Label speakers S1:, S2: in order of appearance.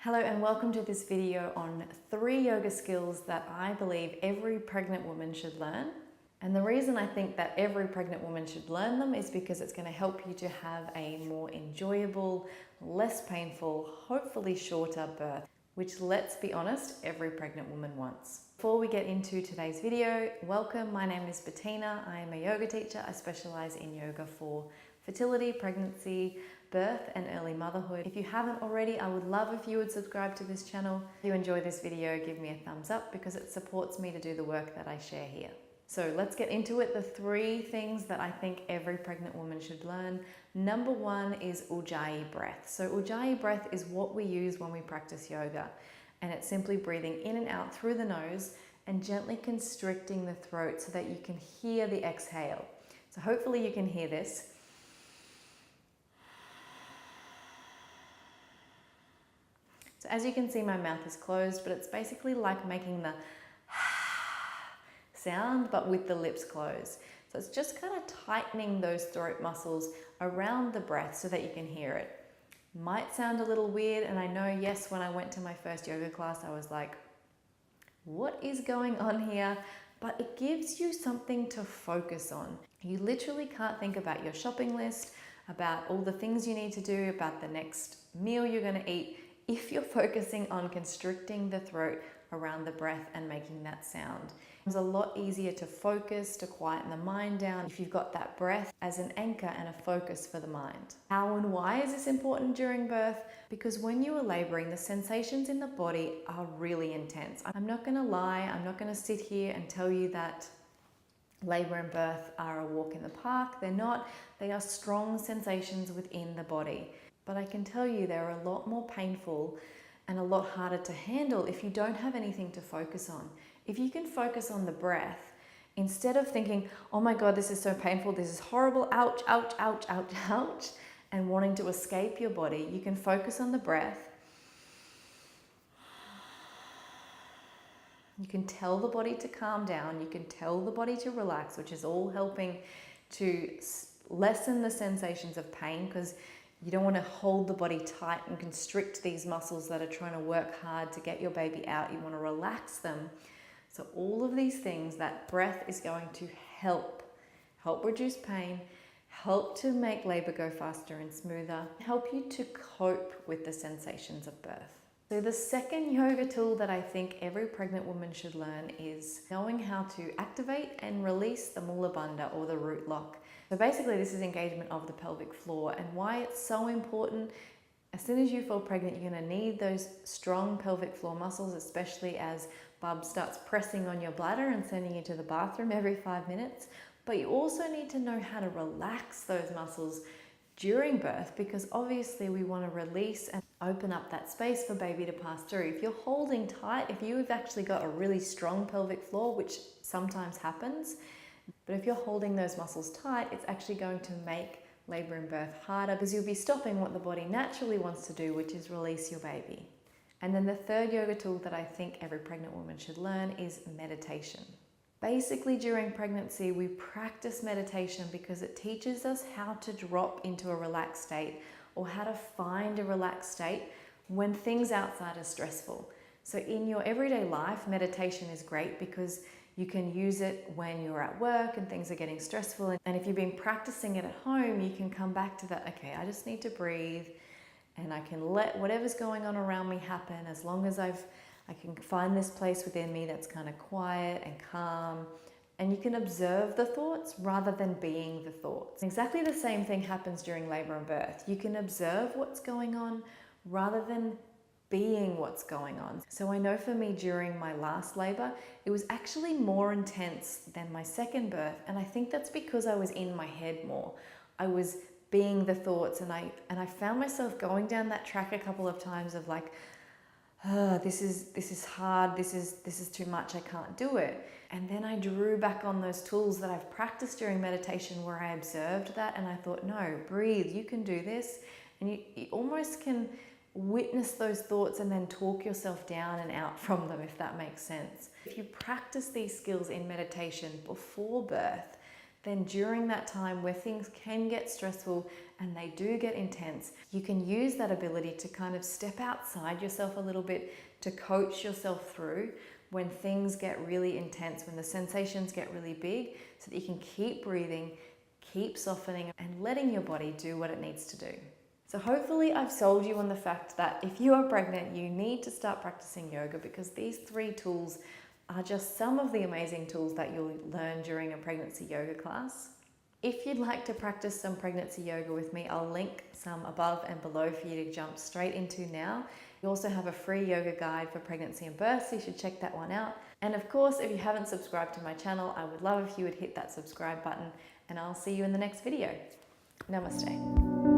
S1: Hello and welcome to this video on 3 yoga skills that I believe every pregnant woman should learn. And the reason I think that every pregnant woman should learn them is because it's going to help you to have a more enjoyable, less painful, hopefully shorter birth, which, let's be honest, every pregnant woman wants. Before we get into today's video, welcome. My name is Bettina. I am a yoga teacher. I specialize in yoga for fertility, pregnancy, birth and early motherhood. If you haven't already, I would love if you would subscribe to this channel. If you enjoy this video, give me a thumbs up because it supports me to do the work that I share here. So let's get into it. The 3 things that I think every pregnant woman should learn. Number 1 is Ujjayi breath. So Ujjayi breath is what we use when we practice yoga. And it's simply breathing in and out through the nose and gently constricting the throat so that you can hear the exhale. So hopefully you can hear this. So as you can see, my mouth is closed, but it's basically like making the sound, but with the lips closed. So it's just kind of tightening those throat muscles around the breath so that you can hear it. Might sound a little weird, and I know, yes, when I went to my first yoga class, I was like, what is going on here? But it gives you something to focus on. You literally can't think about your shopping list, about all the things you need to do, about the next meal you're going to eat, if you're focusing on constricting the throat around the breath and making that sound. It's a lot easier to focus, to quieten the mind down if you've got that breath as an anchor and a focus for the mind. How and why is this important during birth? Because when you are laboring, the sensations in the body are really intense. I'm not going to lie, I'm not going to sit here and tell you that labor and birth are a walk in the park. They're not. They are strong sensations within the body. But I can tell you they're a lot more painful and a lot harder to handle if you don't have anything to focus on. If you can focus on the breath, instead of thinking, oh my God, this is so painful, this is horrible, ouch, ouch, ouch, ouch, ouch, and wanting to escape your body, you can focus on the breath. You can tell the body to calm down, you can tell the body to relax, which is all helping to lessen the sensations of pain, because you don't want to hold the body tight and constrict these muscles that are trying to work hard to get your baby out. You want to relax them. So all of these things, that breath is going to help reduce pain, help to make labor go faster and smoother, help you to cope with the sensations of birth. So the second yoga tool that I think every pregnant woman should learn is knowing how to activate and release the Mula Bandha, or the root lock. So basically this is engagement of the pelvic floor, and why it's so important. As soon as you feel pregnant, you're going to need those strong pelvic floor muscles, especially as Bub starts pressing on your bladder and sending you to the bathroom every 5 minutes. But you also need to know how to relax those muscles during birth, because obviously we want to release and open up that space for baby to pass through. If you're holding tight, if you've actually got a really strong pelvic floor, which sometimes happens, but if you're holding those muscles tight, it's actually going to make labor and birth harder, because you'll be stopping what the body naturally wants to do, which is release your baby. And then the third yoga tool that I think every pregnant woman should learn is meditation. Basically, during pregnancy, we practice meditation because it teaches us how to drop into a relaxed state, or how to find a relaxed state when things outside are stressful. So in your everyday life, meditation is great because you can use it when you're at work and things are getting stressful. And if you've been practicing it at home, you can come back to that, okay, I just need to breathe and I can let whatever's going on around me happen, as long as I can find this place within me that's kind of quiet and calm. And you can observe the thoughts rather than being the thoughts. Exactly the same thing happens during labor and birth. You can observe what's going on rather than being what's going on. So I know for me, during my last labor, it was actually more intense than my second birth. And I think that's because I was in my head more. I was being the thoughts, and I found myself going down that track a couple of times of like, this is hard, this is too much, I can't do it. And then I drew back on those tools that I've practiced during meditation, where I observed that and I thought, no, breathe, you can do this. And you almost can witness those thoughts and then talk yourself down and out from them, if that makes sense. If you practice these skills in meditation before birth, then during that time where things can get stressful and they do get intense, you can use that ability to kind of step outside yourself a little bit, to coach yourself through when things get really intense, when the sensations get really big, so that you can keep breathing, keep softening, and letting your body do what it needs to do. So hopefully I've sold you on the fact that if you are pregnant, you need to start practicing yoga, because these 3 tools are just some of the amazing tools that you'll learn during a pregnancy yoga class. If you'd like to practice some pregnancy yoga with me, I'll link some above and below for you to jump straight into now. We also have a free yoga guide for pregnancy and birth, so you should check that one out. And of course, if you haven't subscribed to my channel, I would love if you would hit that subscribe button, and I'll see you in the next video. Namaste.